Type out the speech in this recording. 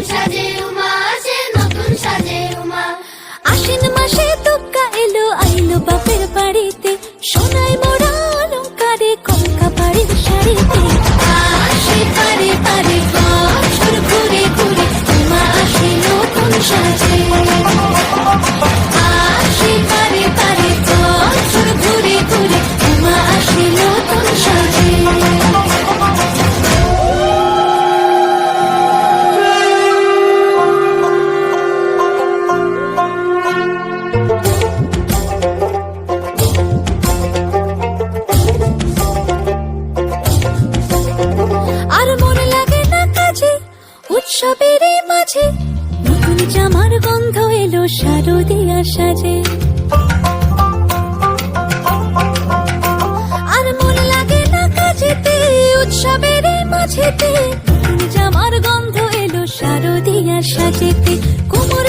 সাজে উমা আসে, নতুন সাজে উমা। আশ্বিন মাসে দুর্গা এলো, আইলো বাপের বাড়িতে, সোনায় মোড়া অলংকারে কলকা বাড়ির শাড়িতে। আসে পারে পারে বছর ঘুরে ঘুরে উমা আসে নতুন সাজে। আসে পারে পারে বছর ঘুরে ঘুরে উমা আসে নতুন সাজে। আর মনে লাগে না কাজে, উৎসবের মাঝে নতুন জামার গন্ধ এলো শারদিয়া সাজে। আর মনে লাগে না কাজেতে, উৎসবের মাঝেতে নতুন জামার গন্ধ এলো শারদিয়া সাজেতে। কোমর